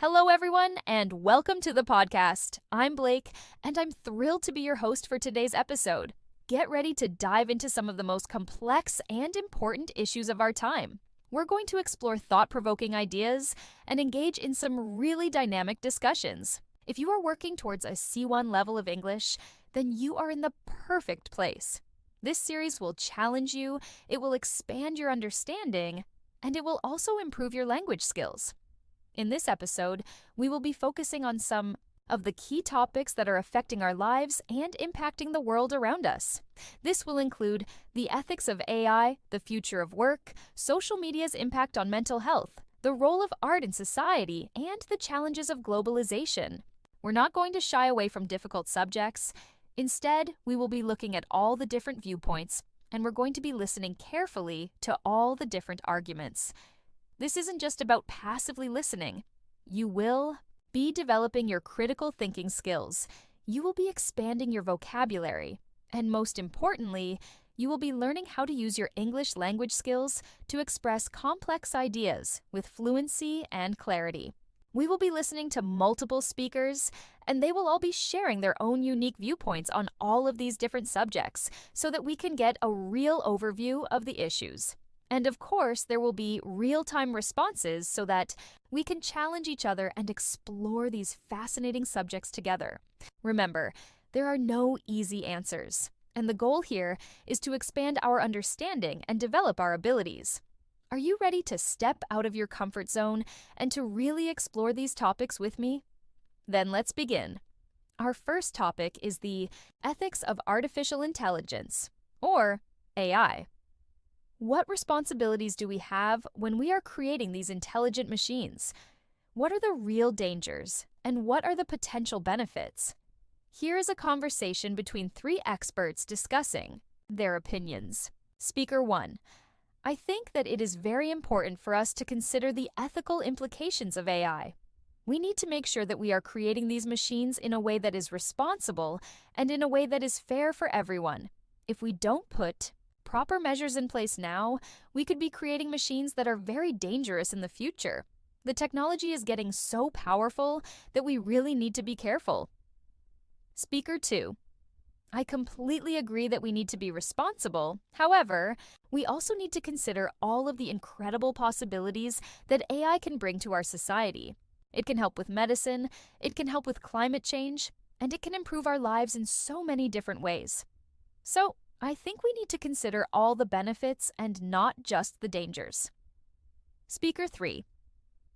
Hello, everyone, and welcome to the podcast. I'm Blake, and I'm thrilled to be your host for today's episode. Get ready to dive into some of the most complex and important issues of our time. We're going to explore thought-provoking ideas and engage in some really dynamic discussions. If you are working towards a C1 level of English, then you are in the perfect place. This series will challenge you, it will expand your understanding, and it will also improve your language skills. In this episode, we will be focusing on some of the key topics that are affecting our lives and impacting the world around us. This will include the ethics of AI, the future of work, social media's impact on mental health, the role of art in society, and the challenges of globalization. We're not going to shy away from difficult subjects. Instead, we will be looking at all the different viewpoints, and we're going to be listening carefully to all the different arguments. This isn't just about passively listening. You will be developing your critical thinking skills. You will be expanding your vocabulary. And most importantly, you will be learning how to use your English language skills to express complex ideas with fluency and clarity. We will be listening to multiple speakers, and they will all be sharing their own unique viewpoints on all of these different subjects so that we can get a real overview of the issues. And of course, there will be real-time responses so that we can challenge each other and explore these fascinating subjects together. Remember, there are no easy answers, and the goal here is to expand our understanding and develop our abilities. Are you ready to step out of your comfort zone and to really explore these topics with me? Then let's begin. Our first topic is the ethics of artificial intelligence, or AI. What responsibilities do we have when we are creating these intelligent machines? What are the real dangers, and what are the potential benefits? Here is a conversation between three experts discussing their opinions. Speaker 1. I think that it is very important for us to consider the ethical implications of AI. We need to make sure that we are creating these machines in a way that is responsible and in a way that is fair for everyone. If we don't put proper measures in place now, we could be creating machines that are very dangerous in the future. The technology is getting so powerful that we really need to be careful. Speaker 2. I completely agree that we need to be responsible. However, we also need to consider all of the incredible possibilities that AI can bring to our society. It can help with medicine, it can help with climate change, and it can improve our lives in so many different ways. So, I think we need to consider all the benefits and not just the dangers. Speaker 3.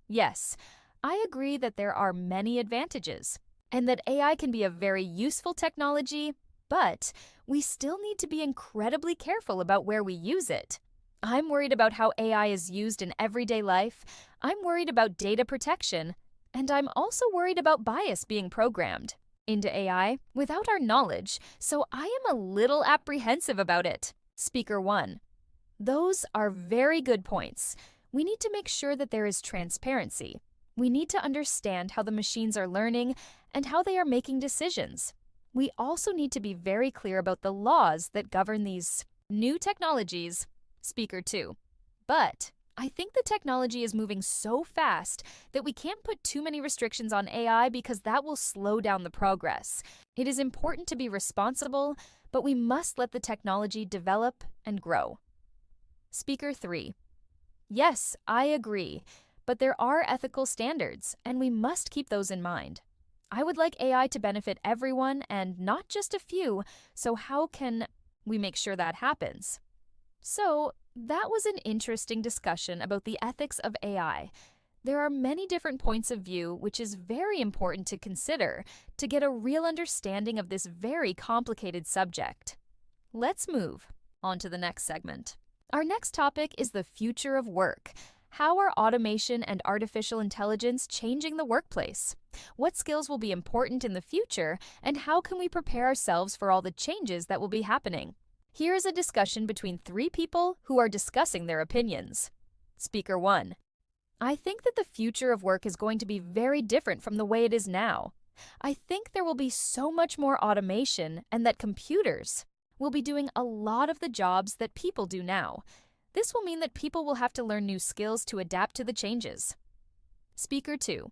Yes, I agree that there are many advantages, and that AI can be a very useful technology, but we still need to be incredibly careful about where we use it. I'm worried about how AI is used in everyday life, I'm worried about data protection, and I'm also worried about bias being programmed into AI without our knowledge, so I am a little apprehensive about it. Speaker 1. Those are very good points. We need to make sure that there is transparency. We need to understand how the machines are learning and how they are making decisions. We also need to be very clear about the laws that govern these new technologies. Speaker 2. But I think the technology is moving so fast that we can't put too many restrictions on AI because that will slow down the progress. It is important to be responsible, but we must let the technology develop and grow. Speaker 3. Yes, I agree, but there are ethical standards, and we must keep those in mind. I would like AI to benefit everyone and not just a few, so how can we make sure that happens? So, that was an interesting discussion about the ethics of AI. There are many different points of view, which is very important to consider to get a real understanding of this very complicated subject. Let's move on to the next segment. Our next topic is the future of work. How are automation and artificial intelligence changing the workplace? What skills will be important in the future, and how can we prepare ourselves for all the changes that will be happening? Here is a discussion between three people who are discussing their opinions. Speaker 1. I think that the future of work is going to be very different from the way it is now. I think there will be so much more automation and that computers will be doing a lot of the jobs that people do now. This will mean that people will have to learn new skills to adapt to the changes. Speaker 2.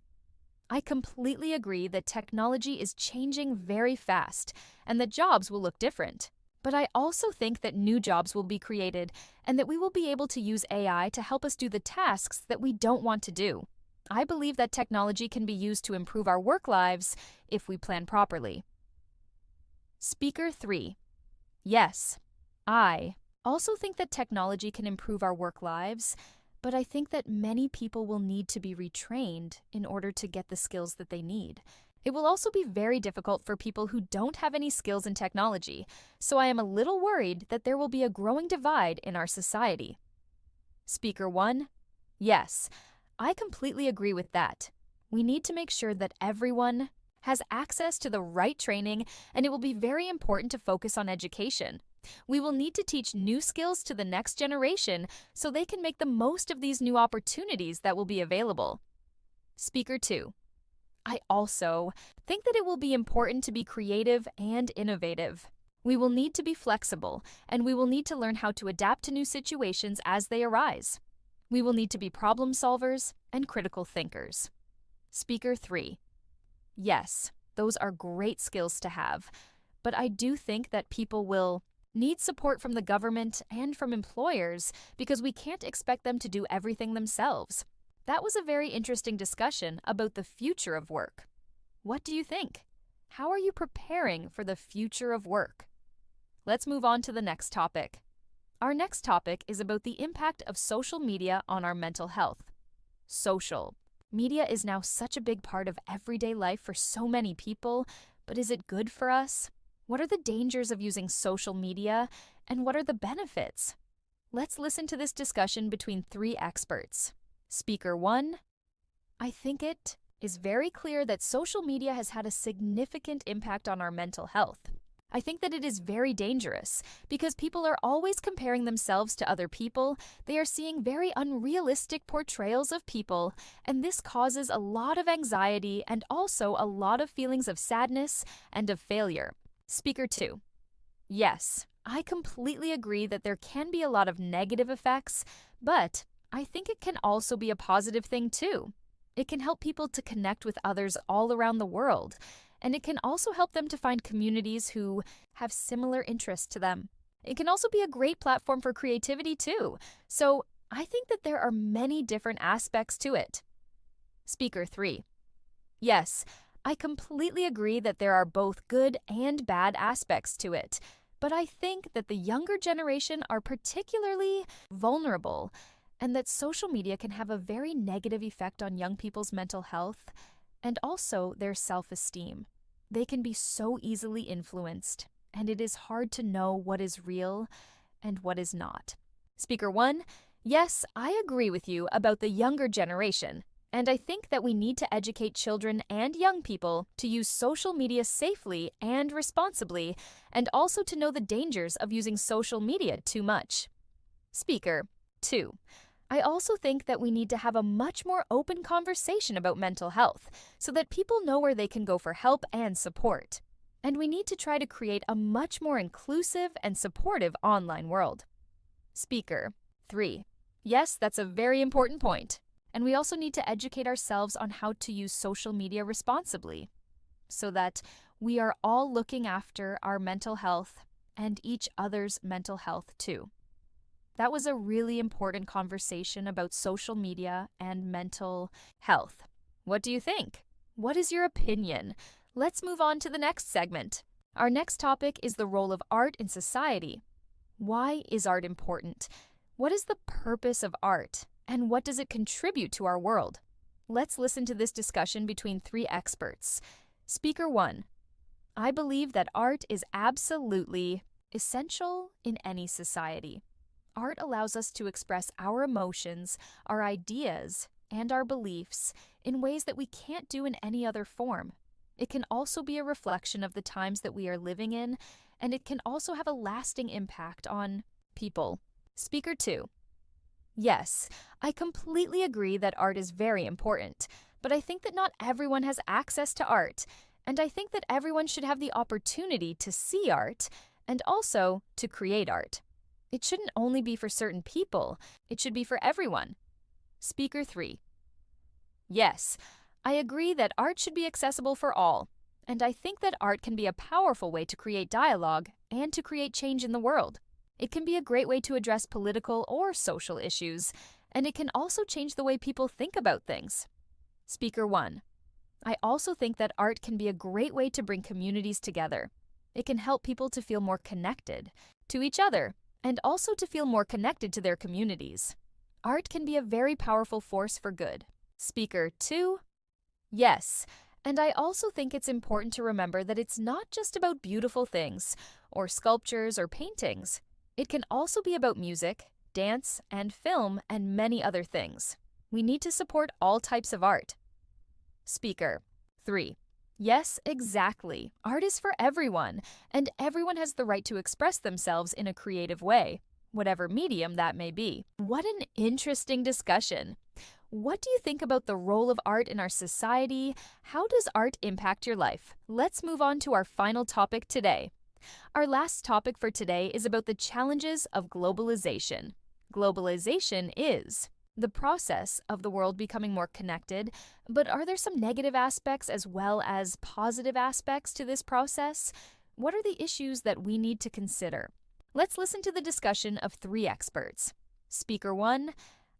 I completely agree that technology is changing very fast and that jobs will look different. But I also think that new jobs will be created and that we will be able to use AI to help us do the tasks that we don't want to do. I believe that technology can be used to improve our work lives if we plan properly. Speaker 3. Yes, I also think that technology can improve our work lives, but I think that many people will need to be retrained in order to get the skills that they need. It will also be very difficult for people who don't have any skills in technology, so I am a little worried that there will be a growing divide in our society. Speaker 1. Yes, I completely agree with that. We need to make sure that everyone has access to the right training, and it will be very important to focus on education. We will need to teach new skills to the next generation so they can make the most of these new opportunities that will be available. Speaker 2. I also think that it will be important to be creative and innovative. We will need to be flexible, and we will need to learn how to adapt to new situations as they arise. We will need to be problem solvers and critical thinkers. Speaker 3. Yes, those are great skills to have, but I do think that people will need support from the government and from employers because we can't expect them to do everything themselves. That was a very interesting discussion about the future of work. What do you think? How are you preparing for the future of work? Let's move on to the next topic. Our next topic is about the impact of social media on our mental health. Social. Media is now such a big part of everyday life for so many people, but is it good for us? What are the dangers of using social media, and what are the benefits? Let's listen to this discussion between 3 experts. Speaker 1. I think it is very clear that social media has had a significant impact on our mental health. I think that it is very dangerous because people are always comparing themselves to other people. They are seeing very unrealistic portrayals of people, and this causes a lot of anxiety and also a lot of feelings of sadness and of failure. Speaker 2. Yes, I completely agree that there can be a lot of negative effects, but I think it can also be a positive thing too. It can help people to connect with others all around the world, and it can also help them to find communities who have similar interests to them. It can also be a great platform for creativity too, so I think that there are many different aspects to it. Speaker 3. Yes, I completely agree that there are both good and bad aspects to it, but I think that the younger generation are particularly vulnerable, and that social media can have a very negative effect on young people's mental health and also their self-esteem. They can be so easily influenced, and it is hard to know what is real and what is not. Speaker 1, yes, I agree with you about the younger generation, and I think that we need to educate children and young people to use social media safely and responsibly, and also to know the dangers of using social media too much. Speaker 2, I also think that we need to have a much more open conversation about mental health so that people know where they can go for help and support. And we need to try to create a much more inclusive and supportive online world. Speaker 3. Yes, that's a very important point. And we also need to educate ourselves on how to use social media responsibly so that we are all looking after our mental health and each other's mental health too. That was a really important conversation about social media and mental health. What do you think? What is your opinion? Let's move on to the next segment. Our next topic is the role of art in society. Why is art important? What is the purpose of art? And what does it contribute to our world? Let's listen to this discussion between 3 experts. Speaker 1. I believe that art is absolutely essential in any society. Art allows us to express our emotions, our ideas, and our beliefs in ways that we can't do in any other form. It can also be a reflection of the times that we are living in, and it can also have a lasting impact on people. Speaker 2. Yes, I completely agree that art is very important, but I think that not everyone has access to art, and I think that everyone should have the opportunity to see art and also to create art. It shouldn't only be for certain people, it should be for everyone. Speaker 3. Yes, I agree that art should be accessible for all, and I think that art can be a powerful way to create dialogue and to create change in the world. It can be a great way to address political or social issues, and it can also change the way people think about things. Speaker 1. I also think that art can be a great way to bring communities together. It can help people to feel more connected to each other and also to feel more connected to their communities. Art can be a very powerful force for good. Speaker 2. Yes, and I also think it's important to remember that it's not just about beautiful things or sculptures or paintings. It can also be about music, dance, and film, and many other things. We need to support all types of art. Speaker 3. Yes, exactly. Art is for everyone, and everyone has the right to express themselves in a creative way, whatever medium that may be. What an interesting discussion. What do you think about the role of art in our society? How does art impact your life? Let's move on to our final topic today. Our last topic for today is about the challenges of globalization. Globalization is the process of the world becoming more connected, but are there some negative aspects as well as positive aspects to this process? What are the issues that we need to consider? Let's listen to the discussion of 3 experts. Speaker 1.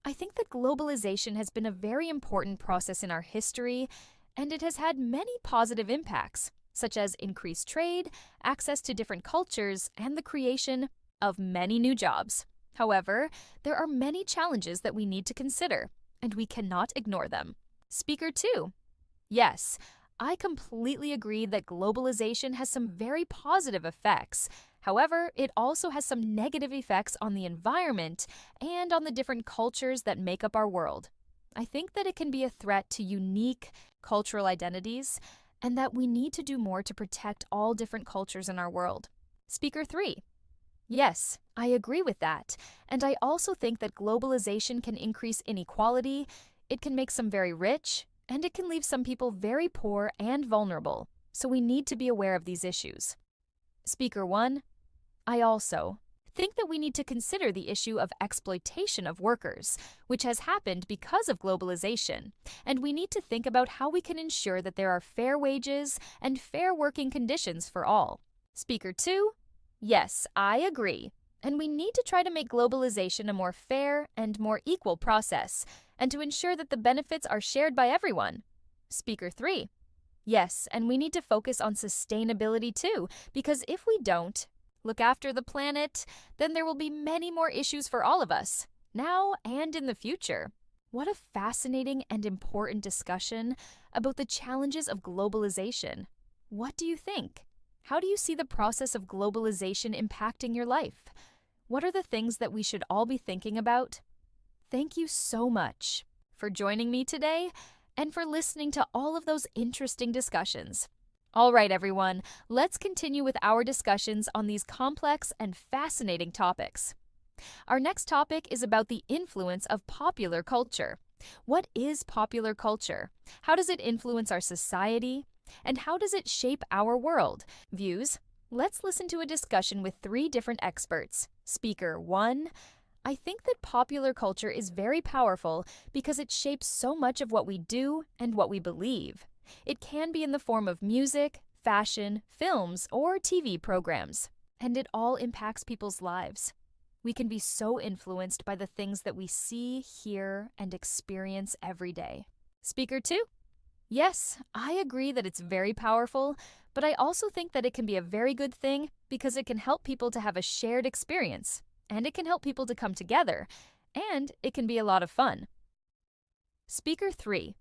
I think that globalization has been a very important process in our history, and it has had many positive impacts, such as increased trade, access to different cultures, and the creation of many new jobs. However, there are many challenges that we need to consider, and we cannot ignore them. Speaker 2. Yes, I completely agree that globalization has some very positive effects. However, it also has some negative effects on the environment and on the different cultures that make up our world. I think that it can be a threat to unique cultural identities, and that we need to do more to protect all different cultures in our world. Speaker 3. Yes, I agree with that, and I also think that globalization can increase inequality, it can make some very rich, and it can leave some people very poor and vulnerable, so we need to be aware of these issues. Speaker 1. I also think that we need to consider the issue of exploitation of workers, which has happened because of globalization, and we need to think about how we can ensure that there are fair wages and fair working conditions for all. Speaker 2. Yes, I agree. And we need to try to make globalization a more fair and more equal process, and to ensure that the benefits are shared by everyone. Speaker 3. Yes, and we need to focus on sustainability too, because if we don't look after the planet, then there will be many more issues for all of us, now and in the future. What a fascinating and important discussion about the challenges of globalization. What do you think? How do you see the process of globalization impacting your life? What are the things that we should all be thinking about? Thank you so much for joining me today and for listening to all of those interesting discussions. All right, everyone, let's continue with our discussions on these complex and fascinating topics. Our next topic is about the influence of popular culture. What is popular culture? How does it influence our society? And how does it shape our world? Views? Let's listen to a discussion with 3 different experts. Speaker 1. I think that popular culture is very powerful because it shapes so much of what we do and what we believe. It can be in the form of music, fashion, films, or TV programs, and it all impacts people's lives. We can be so influenced by the things that we see, hear, and experience every day. Speaker 2. Yes, I agree that it's very powerful, but I also think that it can be a very good thing because it can help people to have a shared experience, and it can help people to come together, and it can be a lot of fun. Speaker 3.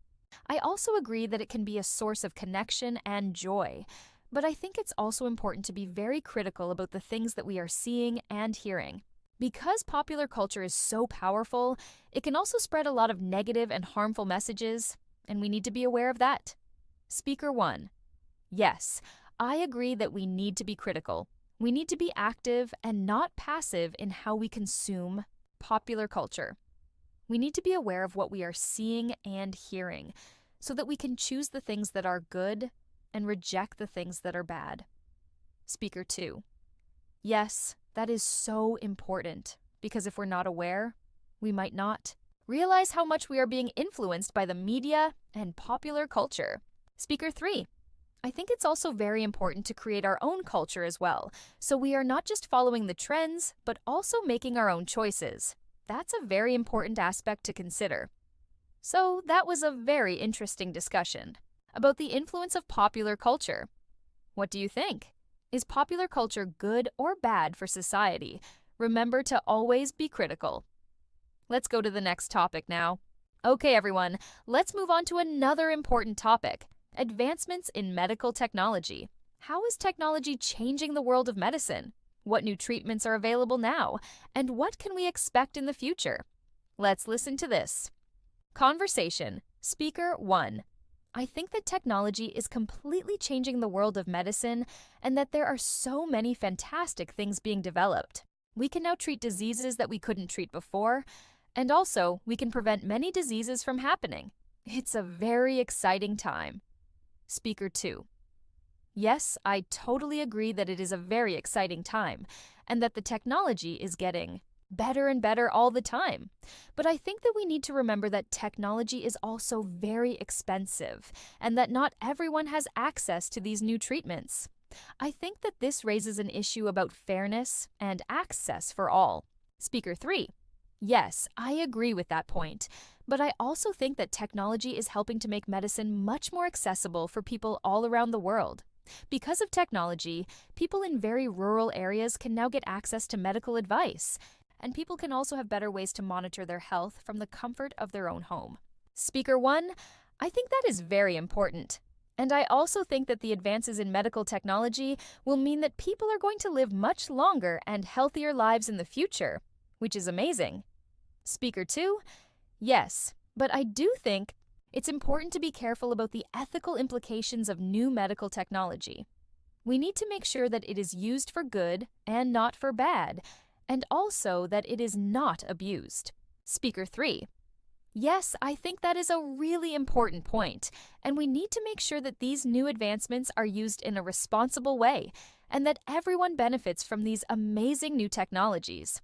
I also agree that it can be a source of connection and joy, but I think it's also important to be very critical about the things that we are seeing and hearing. Because popular culture is so powerful, it can also spread a lot of negative and harmful messages, and we need to be aware of that. Speaker 1. Yes, I agree that we need to be critical. We need to be active and not passive in how we consume popular culture. We need to be aware of what we are seeing and hearing so that we can choose the things that are good and reject the things that are bad. Speaker 2. Yes, that is so important because if we're not aware, we might not realize how much we are being influenced by the media and popular culture. Speaker 3. I think it's also very important to create our own culture as well, so we are not just following the trends, but also making our own choices. That's a very important aspect to consider. So that was a very interesting discussion about the influence of popular culture. What do you think? Is popular culture good or bad for society? Remember to always be critical. Let's go to the next topic now. Okay, everyone, let's move on to another important topic: advancements in medical technology. How is technology changing the world of medicine? What new treatments are available now? And what can we expect in the future? Let's listen to this. Conversation. Speaker 1. I think that technology is completely changing the world of medicine and that there are so many fantastic things being developed. We can now treat diseases that we couldn't treat before, and also we can prevent many diseases from happening. It's a very exciting time. Speaker 2. Yes, I totally agree that it is a very exciting time and that the technology is getting better and better all the time. But I think that we need to remember that technology is also very expensive and that not everyone has access to these new treatments. I think that this raises an issue about fairness and access for all. Speaker 3. Yes, I agree with that point, but I also think that technology is helping to make medicine much more accessible for people all around the world. Because of technology, people in very rural areas can now get access to medical advice, and people can also have better ways to monitor their health from the comfort of their own home. Speaker 1, I think that is very important. And I also think that the advances in medical technology will mean that people are going to live much longer and healthier lives in the future, which is amazing. Speaker 2, yes, but I do think it's important to be careful about the ethical implications of new medical technology. We need to make sure that it is used for good and not for bad, and also that it is not abused. Speaker 3. Yes, I think that is a really important point, and we need to make sure that these new advancements are used in a responsible way, and that everyone benefits from these amazing new technologies.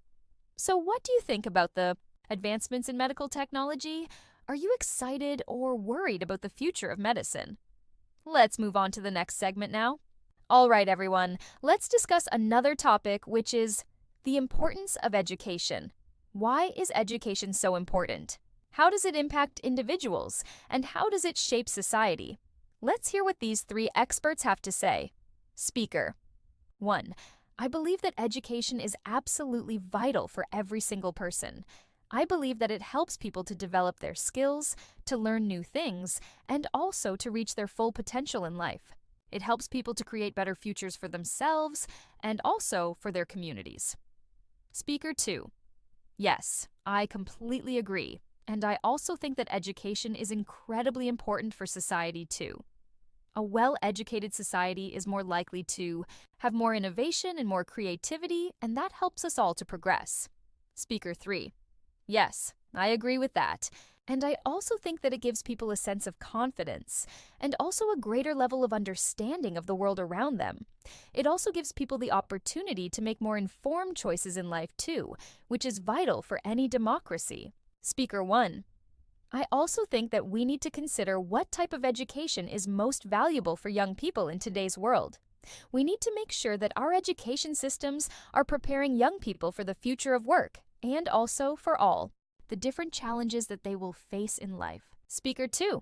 So what do you think about the advancements in medical technology? Are you excited or worried about the future of medicine? Let's move on to the next segment now. All right, everyone, let's discuss another topic, which is the importance of education. Why is education so important? How does it impact individuals? And how does it shape society? Let's hear what these 3 experts have to say. Speaker 1. I believe that education is absolutely vital for every single person. I believe that it helps people to develop their skills, to learn new things, and also to reach their full potential in life. It helps people to create better futures for themselves and also for their communities. Speaker 2. Yes, I completely agree, and I also think that education is incredibly important for society too. A well-educated society is more likely to have more innovation and more creativity, and that helps us all to progress. Speaker 3. Yes, I agree with that. And I also think that it gives people a sense of confidence and also a greater level of understanding of the world around them. It also gives people the opportunity to make more informed choices in life too, which is vital for any democracy. Speaker 1. I also think that we need to consider what type of education is most valuable for young people in today's world. We need to make sure that our education systems are preparing young people for the future of work and also for all the different challenges that they will face in life. Speaker 2.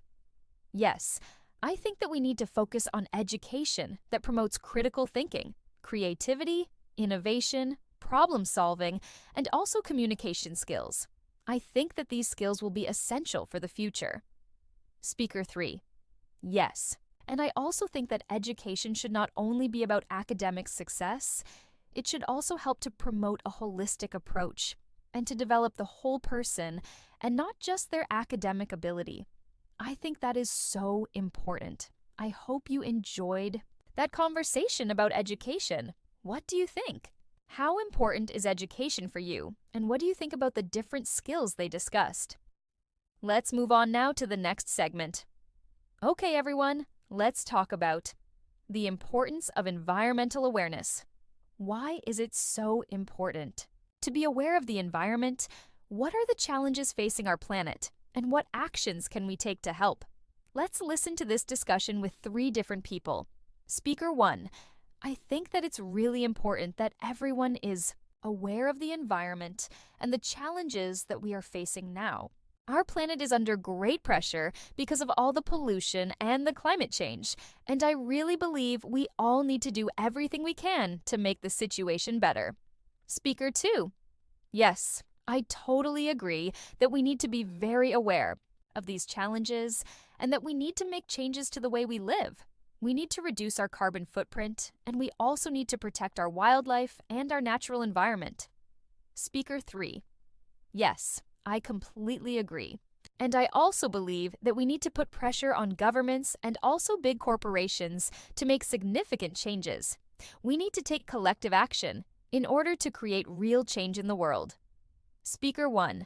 Yes, I think that we need to focus on education that promotes critical thinking, creativity, innovation, problem solving, and also communication skills. I think that these skills will be essential for the future. Speaker 3. Yes, and I also think that education should not only be about academic success, it should also help to promote a holistic approach and to develop the whole person and not just their academic ability. I think that is so important. I hope you enjoyed that conversation about education. What do you think? How important is education for you? And what do you think about the different skills they discussed? Let's move on now to the next segment. Okay, everyone, let's talk about the importance of environmental awareness. Why is it so important? To be aware of the environment, what are the challenges facing our planet, and what actions can we take to help? Let's listen to this discussion with 3 different people. Speaker 1. I think that it's really important that everyone is aware of the environment and the challenges that we are facing now. Our planet is under great pressure because of all the pollution and the climate change, and I really believe we all need to do everything we can to make the situation better. Speaker 2. Yes, I totally agree that we need to be very aware of these challenges and that we need to make changes to the way we live. We need to reduce our carbon footprint, and we also need to protect our wildlife and our natural environment. Speaker 3. Yes, I completely agree. And I also believe that we need to put pressure on governments and also big corporations to make significant changes. We need to take collective action in order to create real change in the world. Speaker 1.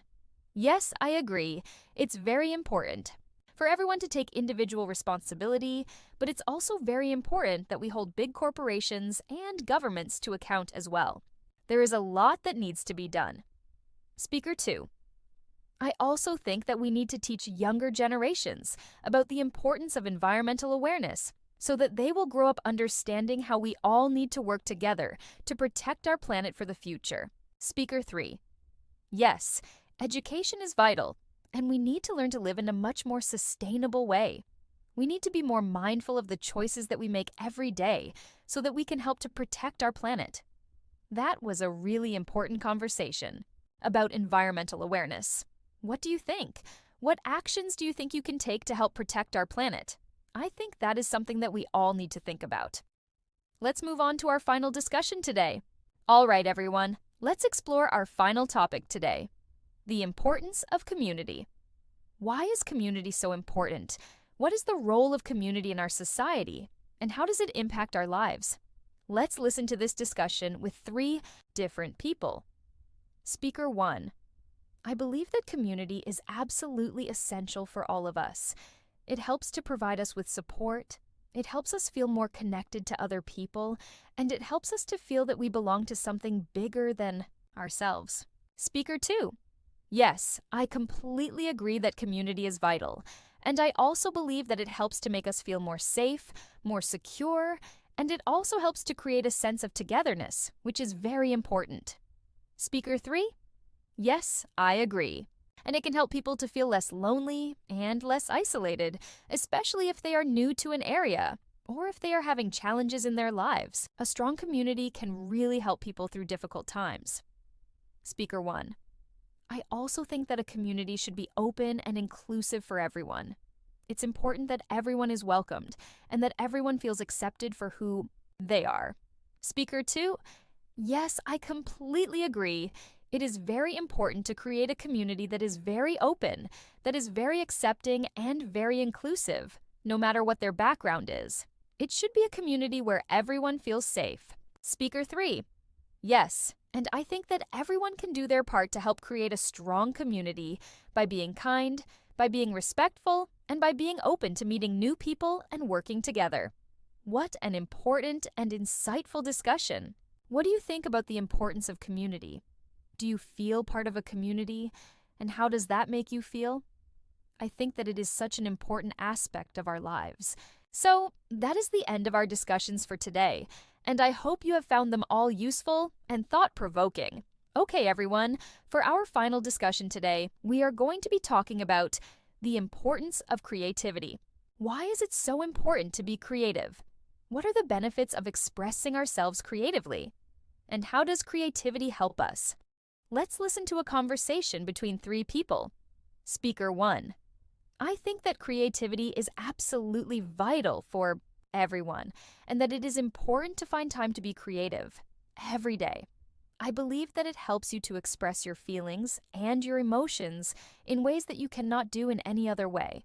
Yes, I agree. It's very important for everyone to take individual responsibility, but it's also very important that we hold big corporations and governments to account as well. There is a lot that needs to be done. Speaker 2. I also think that we need to teach younger generations about the importance of environmental awareness so that they will grow up understanding how we all need to work together to protect our planet for the future. Speaker 3. Yes, education is vital, and we need to learn to live in a much more sustainable way. We need to be more mindful of the choices that we make every day so that we can help to protect our planet. That was a really important conversation about environmental awareness. What do you think? What actions do you think you can take to help protect our planet? I think that is something that we all need to think about. Let's move on to our final discussion today. All right, everyone, let's explore our final topic today: the importance of community. Why is community so important? What is the role of community in our society? And how does it impact our lives? Let's listen to this discussion with 3 different people. Speaker 1. I believe that community is absolutely essential for all of us. It helps to provide us with support, it helps us feel more connected to other people, and it helps us to feel that we belong to something bigger than ourselves. Speaker 2. Yes, I completely agree that community is vital, and I also believe that it helps to make us feel more safe, more secure, and it also helps to create a sense of togetherness, which is very important. Speaker 3. Yes, I agree. And it can help people to feel less lonely and less isolated, especially if they are new to an area or if they are having challenges in their lives. A strong community can really help people through difficult times. Speaker 1. I also think that a community should be open and inclusive for everyone. It's important that everyone is welcomed and that everyone feels accepted for who they are. Speaker 2. Yes, I completely agree. It is very important to create a community that is very open, that is very accepting and very inclusive, no matter what their background is. It should be a community where everyone feels safe. Speaker 3. Yes, and I think that everyone can do their part to help create a strong community by being kind, by being respectful, and by being open to meeting new people and working together. What an important and insightful discussion. What do you think about the importance of community? Do you feel part of a community? And how does that make you feel? I think that it is such an important aspect of our lives. So, that is the end of our discussions for today, and I hope you have found them all useful and thought-provoking. Okay, everyone, for our final discussion today, we are going to be talking about the importance of creativity. Why is it so important to be creative? What are the benefits of expressing ourselves creatively? And how does creativity help us? Let's listen to a conversation between 3 people. Speaker 1. I think that creativity is absolutely vital for everyone, and that it is important to find time to be creative every day. I believe that it helps you to express your feelings and your emotions in ways that you cannot do in any other way.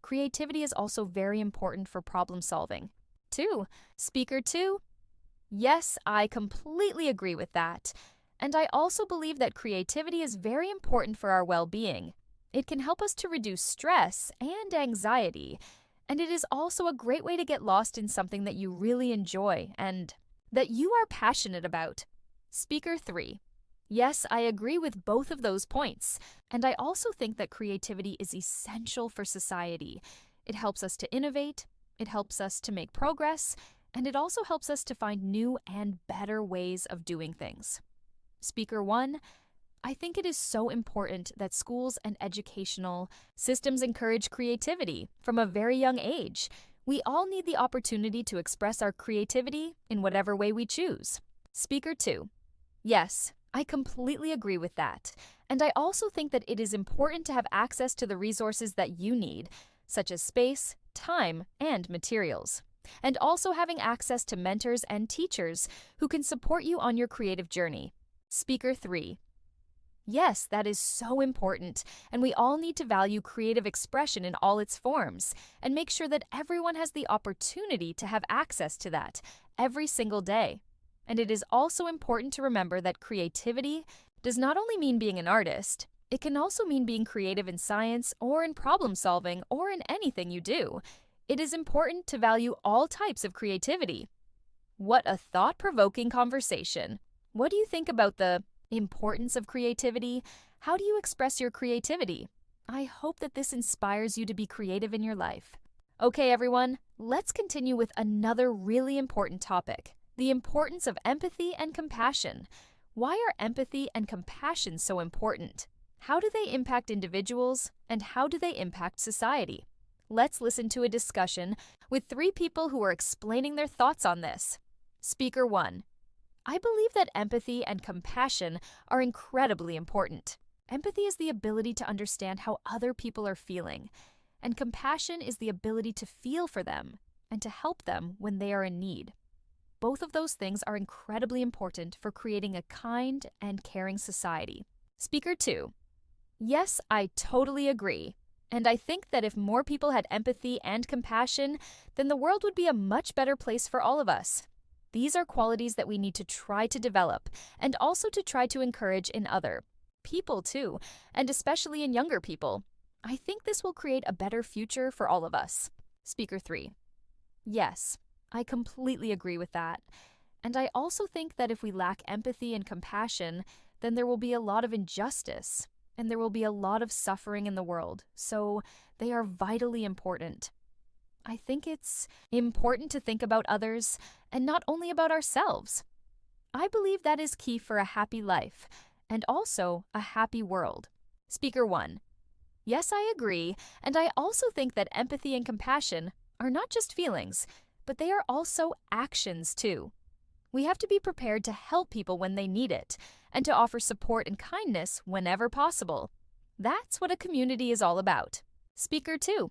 Creativity is also very important for problem solving. 2. Speaker 2. Yes, I completely agree with that. And I also believe that creativity is very important for our well-being. It can help us to reduce stress and anxiety, and it is also a great way to get lost in something that you really enjoy and that you are passionate about. Speaker 3. Yes, I agree with both of those points, and I also think that creativity is essential for society. It helps us to innovate, it helps us to make progress, and it also helps us to find new and better ways of doing things. Speaker 1, I think it is so important that schools and educational systems encourage creativity from a very young age. We all need the opportunity to express our creativity in whatever way we choose. Speaker 2, yes, I completely agree with that. And I also think that it is important to have access to the resources that you need, such as space, time, and materials. And also having access to mentors and teachers who can support you on your creative journey. Speaker 3, yes, that is so important, and we all need to value creative expression in all its forms and make sure that everyone has the opportunity to have access to that every single day. And it is also important to remember that creativity does not only mean being an artist, it can also mean being creative in science or in problem solving or in anything you do. It is important to value all types of creativity. What a thought-provoking conversation. What do you think about the importance of creativity? How do you express your creativity? I hope that this inspires you to be creative in your life. Okay, everyone, let's continue with another really important topic, the importance of empathy and compassion. Why are empathy and compassion so important? How do they impact individuals, and how do they impact society? Let's listen to a discussion with 3 people who are explaining their thoughts on this. Speaker 1, I believe that empathy and compassion are incredibly important. Empathy is the ability to understand how other people are feeling, and compassion is the ability to feel for them and to help them when they are in need. Both of those things are incredibly important for creating a kind and caring society. Speaker 2, yes, I totally agree. And I think that if more people had empathy and compassion, then the world would be a much better place for all of us. These are qualities that we need to try to develop and also to try to encourage in other people too, and especially in younger people. I think this will create a better future for all of us. Speaker 3, yes, I completely agree with that. And I also think that if we lack empathy and compassion, then there will be a lot of injustice and there will be a lot of suffering in the world. So they are vitally important. I think it's important to think about others and not only about ourselves. I believe that is key for a happy life and also a happy world. Speaker 1, yes, I agree. And I also think that empathy and compassion are not just feelings, but they are also actions too. We have to be prepared to help people when they need it and to offer support and kindness whenever possible. That's what a community is all about. Speaker 2,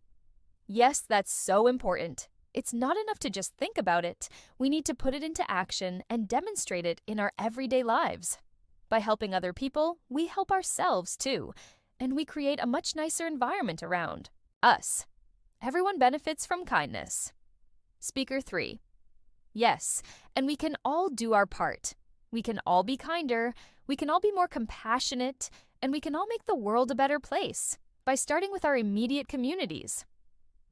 yes, that's so important. It's not enough to just think about it. We need to put it into action and demonstrate it in our everyday lives. By helping other people, we help ourselves too, and we create a much nicer environment around us. Everyone benefits from kindness. Speaker 3, yes, and we can all do our part. We can all be kinder, we can all be more compassionate, and we can all make the world a better place by starting with our immediate communities.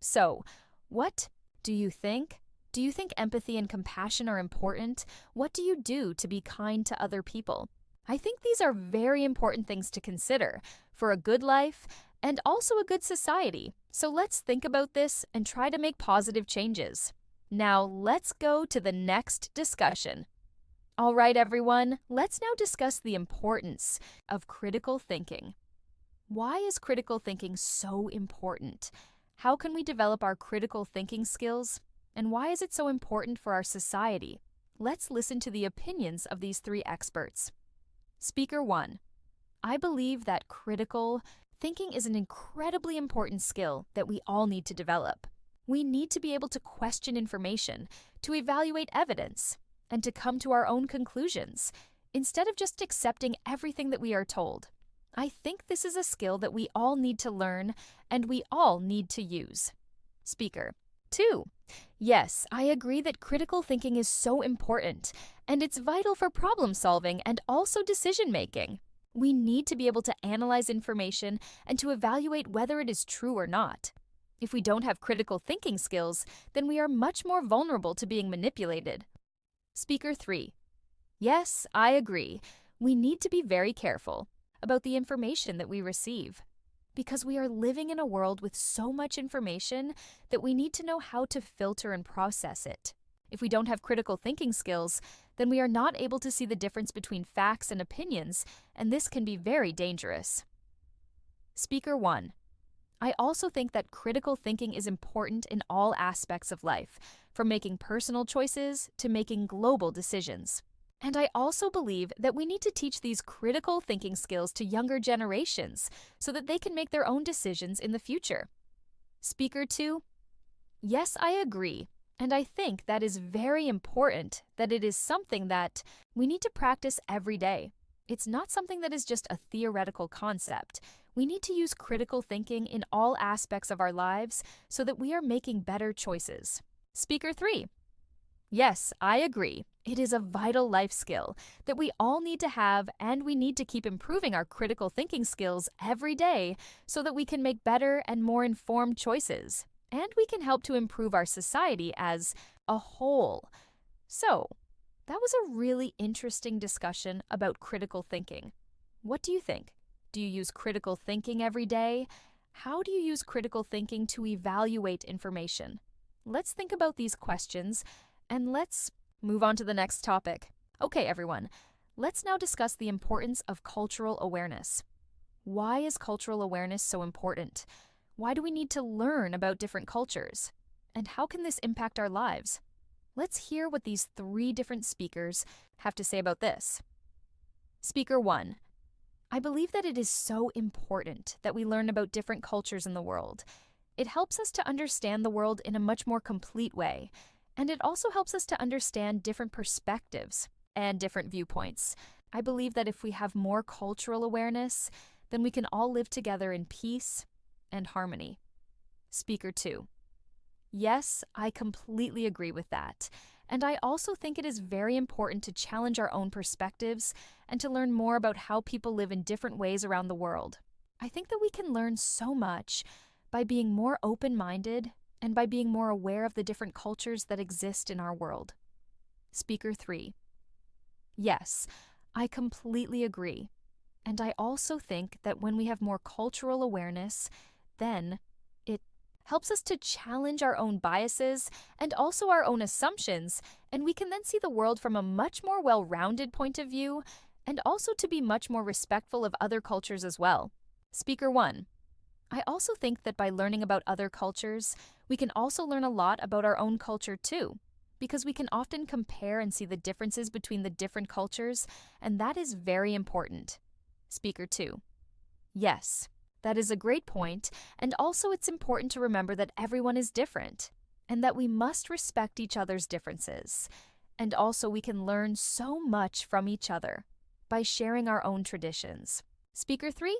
So, what do you think? Do you think empathy and compassion are important? What do you do to be kind to other people? I think these are very important things to consider for a good life and also a good society. So let's think about this and try to make positive changes. Now let's go to the next discussion. All right, everyone, let's now discuss the importance of critical thinking. Why is critical thinking so important? How can we develop our critical thinking skills? And why is it so important for our society? Let's listen to the opinions of these 3 experts. Speaker 1, I believe that critical thinking is an incredibly important skill that we all need to develop. We need to be able to question information, to evaluate evidence, and to come to our own conclusions, instead of just accepting everything that we are told. I think this is a skill that we all need to learn and we all need to use. Speaker 2, yes, I agree that critical thinking is so important, and it's vital for problem solving and also decision making. We need to be able to analyze information and to evaluate whether it is true or not. If we don't have critical thinking skills, then we are much more vulnerable to being manipulated. Speaker 3, yes, I agree. We need to be very careful about the information that we receive. Because we are living in a world with so much information that we need to know how to filter and process it. If we don't have critical thinking skills, then we are not able to see the difference between facts and opinions, and this can be very dangerous. Speaker 1. I also think that critical thinking is important in all aspects of life, from making personal choices to making global decisions. And I also believe that we need to teach these critical thinking skills to younger generations so that they can make their own decisions in the future. Speaker 2. Yes, I agree. And I think that is very important, that it is something that we need to practice every day. It's not something that is just a theoretical concept. We need to use critical thinking in all aspects of our lives so that we are making better choices. Speaker 3. Yes, I agree. It is a vital life skill that we all need to have, and we need to keep improving our critical thinking skills every day so that we can make better and more informed choices. And we can help to improve our society as a whole. So, that was a really interesting discussion about critical thinking. What do you think? Do you use critical thinking every day? How do you use critical thinking to evaluate information? Let's think about these questions, and let's move on to the next topic. Okay, everyone, let's now discuss the importance of cultural awareness. Why is cultural awareness so important? Why do we need to learn about different cultures? And how can this impact our lives? Let's hear what these 3 different speakers have to say about this. Speaker 1. I believe that it is so important that we learn about different cultures in the world. It helps us to understand the world in a much more complete way, and it also helps us to understand different perspectives and different viewpoints. I believe that if we have more cultural awareness, then we can all live together in peace and harmony. Speaker 2. Yes, I completely agree with that. And I also think it is very important to challenge our own perspectives and to learn more about how people live in different ways around the world. I think that we can learn so much by being more open-minded and by being more aware of the different cultures that exist in our world. Speaker 3. Yes, I completely agree. And I also think that when we have more cultural awareness, then it helps us to challenge our own biases and also our own assumptions, and we can then see the world from a much more well-rounded point of view and also to be much more respectful of other cultures as well. Speaker 1. I also think that by learning about other cultures, we can also learn a lot about our own culture too, because we can often compare and see the differences between the different cultures, and that is very important. Speaker 2. Yes. That is a great point, and also it's important to remember that everyone is different, and that we must respect each other's differences. And also we can learn so much from each other by sharing our own traditions. Speaker 3?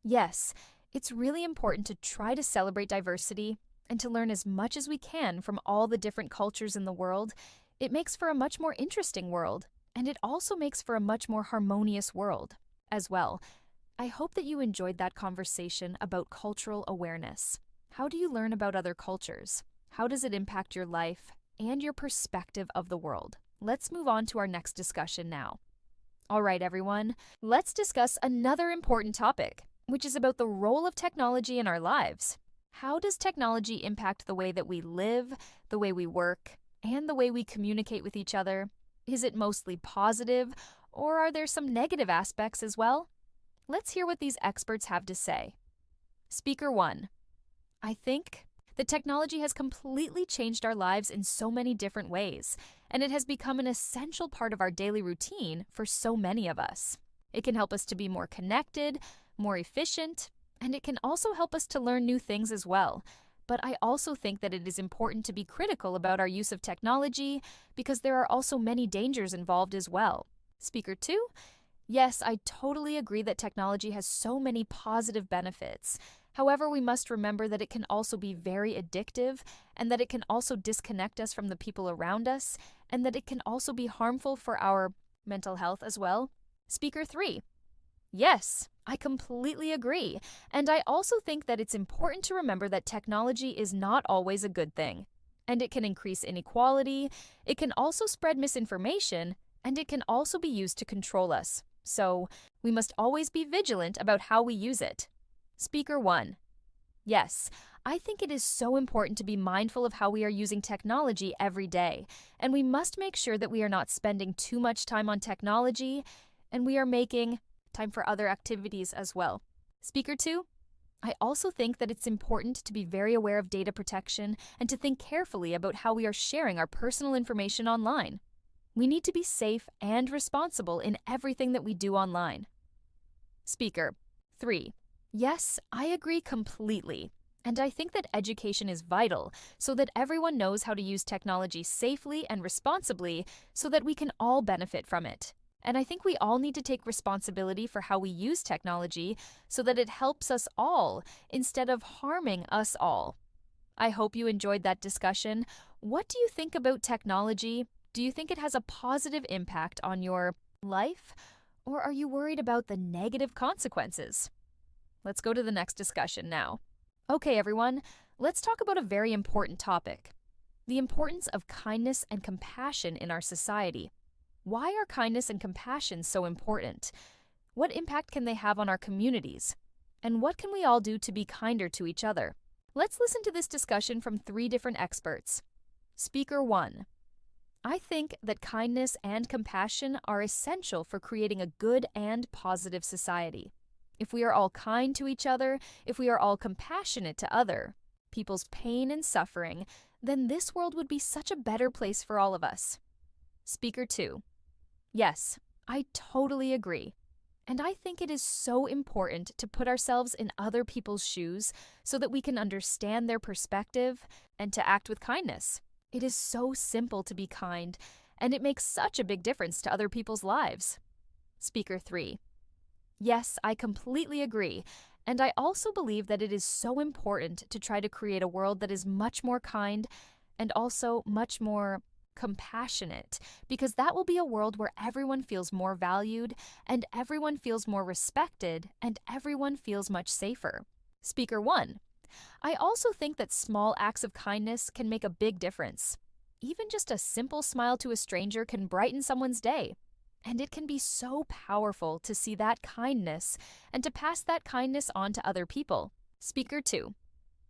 Yes, it's really important to try to celebrate diversity and to learn as much as we can from all the different cultures in the world. It makes for a much more interesting world, and it also makes for a much more harmonious world as well. I hope that you enjoyed that conversation about cultural awareness. How do you learn about other cultures? How does it impact your life and your perspective of the world? Let's move on to our next discussion now. All right, everyone, let's discuss another important topic, which is about the role of technology in our lives. How does technology impact the way that we live, the way we work, and the way we communicate with each other? Is it mostly positive, or are there some negative aspects as well? Let's hear what these experts have to say. Speaker 1. I think that technology has completely changed our lives in so many different ways, and it has become an essential part of our daily routine for so many of us. It can help us to be more connected, more efficient, and it can also help us to learn new things as well. But I also think that it is important to be critical about our use of technology because there are also many dangers involved as well. Speaker 2. Yes, I totally agree that technology has so many positive benefits. However, we must remember that it can also be very addictive and that it can also disconnect us from the people around us and that it can also be harmful for our mental health as well. Speaker 3. Yes, I completely agree. And I also think that it's important to remember that technology is not always a good thing. And it can increase inequality, it can also spread misinformation, and it can also be used to control us. So, we must always be vigilant about how we use it. Speaker 1. Yes, I think it is so important to be mindful of how we are using technology every day, and we must make sure that we are not spending too much time on technology and we are making time for other activities as well. Speaker 2. I also think that it's important to be very aware of data protection and to think carefully about how we are sharing our personal information online. We need to be safe and responsible in everything that we do online. Speaker 3. Yes, I agree completely. And I think that education is vital so that everyone knows how to use technology safely and responsibly so that we can all benefit from it. And I think we all need to take responsibility for how we use technology so that it helps us all instead of harming us all. I hope you enjoyed that discussion. What do you think about technology? Do you think it has a positive impact on your life? Or are you worried about the negative consequences? Let's go to the next discussion now. Okay, everyone, let's talk about a very important topic: the importance of kindness and compassion in our society. Why are kindness and compassion so important? What impact can they have on our communities? And what can we all do to be kinder to each other? Let's listen to this discussion from 3 different experts. Speaker 1. I think that kindness and compassion are essential for creating a good and positive society. If we are all kind to each other, if we are all compassionate to other people's pain and suffering, then this world would be such a better place for all of us. Speaker 2. Yes, I totally agree. And I think it is so important to put ourselves in other people's shoes so that we can understand their perspective and to act with kindness. It is so simple to be kind, and it makes such a big difference to other people's lives. Speaker 3. Yes, I completely agree, and I also believe that it is so important to try to create a world that is much more kind and also much more compassionate, because that will be a world where everyone feels more valued and everyone feels more respected and everyone feels much safer. Speaker 1. I also think that small acts of kindness can make a big difference. Even just a simple smile to a stranger can brighten someone's day. And it can be so powerful to see that kindness and to pass that kindness on to other people. Speaker 2.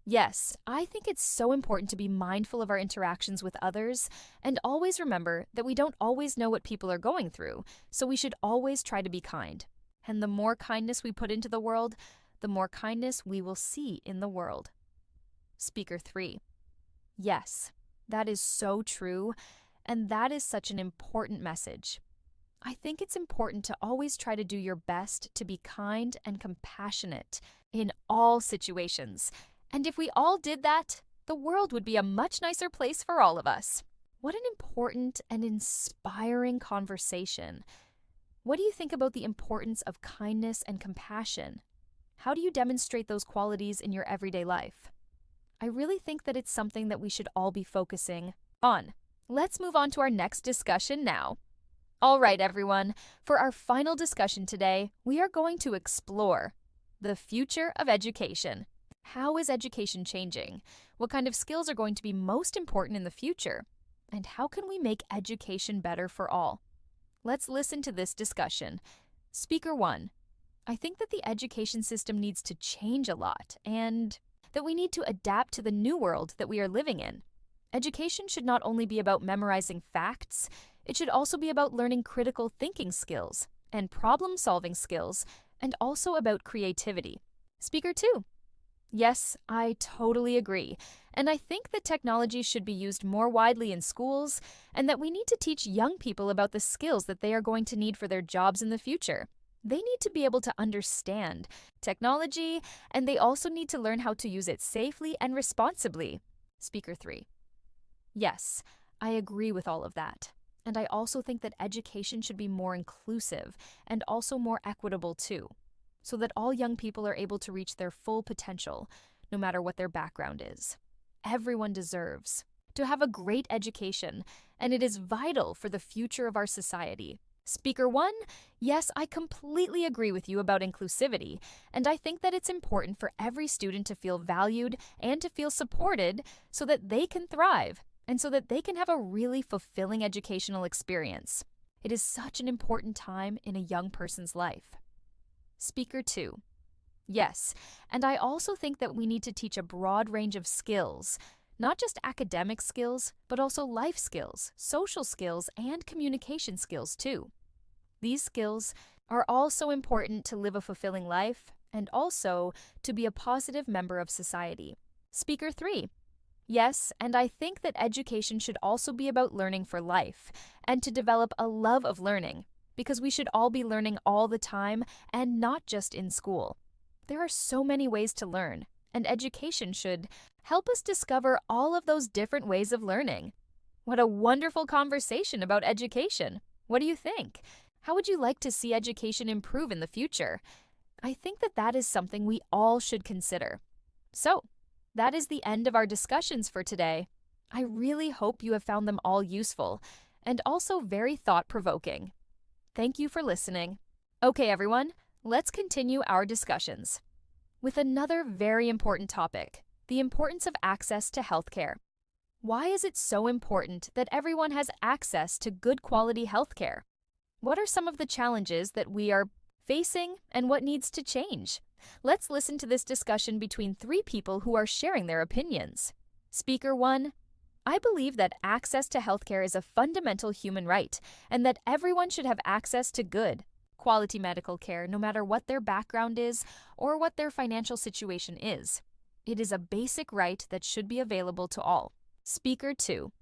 Yes, I think it's so important to be mindful of our interactions with others and always remember that we don't always know what people are going through, so we should always try to be kind. And the more kindness we put into the world, the more kindness we will see in the world. Speaker 3. Yes, that is so true, and that is such an important message. I think it's important to always try to do your best to be kind and compassionate in all situations. And if we all did that, the world would be a much nicer place for all of us. What an important and inspiring conversation. What do you think about the importance of kindness and compassion? How do you demonstrate those qualities in your everyday life? I really think that it's something that we should all be focusing on. Let's move on to our next discussion now. All right, everyone, for our final discussion today, we are going to explore the future of education. How is education changing? What kind of skills are going to be most important in the future? And how can we make education better for all? Let's listen to this discussion. Speaker 1. I think that the education system needs to change a lot and that we need to adapt to the new world that we are living in. Education should not only be about memorizing facts, it should also be about learning critical thinking skills and problem-solving skills, and also about creativity. Speaker 2. Yes, I totally agree. And I think that technology should be used more widely in schools, and that we need to teach young people about the skills that they are going to need for their jobs in the future. They need to be able to understand technology, and they also need to learn how to use it safely and responsibly. Speaker 3. Yes, I agree with all of that. And I also think that education should be more inclusive and also more equitable too, so that all young people are able to reach their full potential, no matter what their background is. Everyone deserves to have a great education, and it is vital for the future of our society. Speaker 1, yes, I completely agree with you about inclusivity, and I think that it's important for every student to feel valued and to feel supported so that they can thrive and so that they can have a really fulfilling educational experience. It is such an important time in a young person's life. Speaker 2, Yes, and I also think that we need to teach a broad range of skills, not just academic skills, but also life skills, social skills, and communication skills too. These skills are also important to live a fulfilling life and also to be a positive member of society. Speaker 3. Yes, and I think that education should also be about learning for life and to develop a love of learning, because we should all be learning all the time and not just in school. There are so many ways to learn, and education should help us discover all of those different ways of learning. What a wonderful conversation about education. What do you think? How would you like to see education improve in the future? I think that that is something we all should consider. So, that is the end of our discussions for today. I really hope you have found them all useful and also very thought-provoking. Thank you for listening. Okay, everyone, let's continue our discussions with another very important topic, the importance of access to healthcare. Why is it so important that everyone has access to good quality healthcare? What are some of the challenges that we are facing and what needs to change? Let's listen to this discussion between three people who are sharing their opinions. Speaker 1. I believe that access to healthcare is a fundamental human right and that everyone should have access to good, quality medical care no matter what their background is or what their financial situation is. It is a basic right that should be available to all. Speaker 2.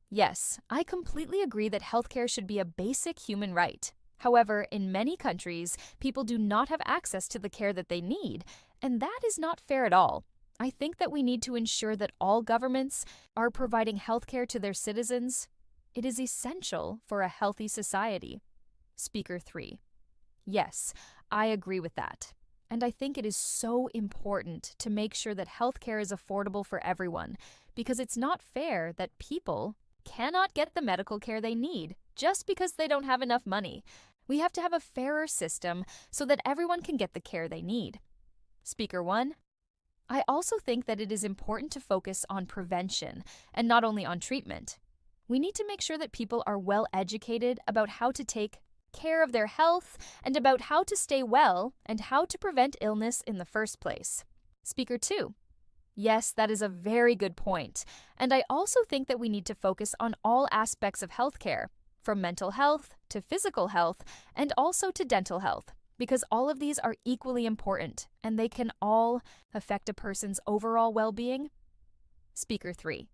Yes, I completely agree that healthcare should be a basic human right. However, in many countries, people do not have access to the care that they need, and that is not fair at all. I think that we need to ensure that all governments are providing healthcare to their citizens. It is essential for a healthy society. Speaker 3. Yes, I agree with that. And I think it is so important to make sure that healthcare is affordable for everyone, because it's not fair that people cannot get the medical care they need just because they don't have enough money. We have to have a fairer system so that everyone can get the care they need. Speaker 1. I also think that it is important to focus on prevention and not only on treatment. We need to make sure that people are well educated about how to take care of their health and about how to stay well and how to prevent illness in the first place. Speaker 2. Yes, that is a very good point. And I also think that we need to focus on all aspects of healthcare, from mental health to physical health and also to dental health, because all of these are equally important and they can all affect a person's overall well-being. Speaker 3.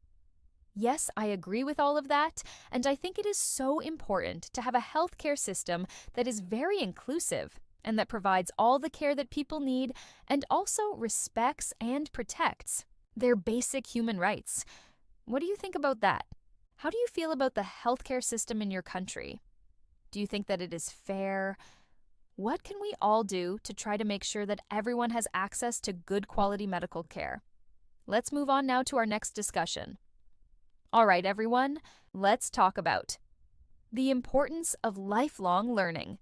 Yes, I agree with all of that, and I think it is so important to have a healthcare system that is very inclusive and that provides all the care that people need and also respects and protects their basic human rights. What do you think about that? How do you feel about the healthcare system in your country? Do you think that it is fair? What can we all do to try to make sure that everyone has access to good quality medical care? Let's move on now to our next discussion. All right, everyone, let's talk about the importance of lifelong learning.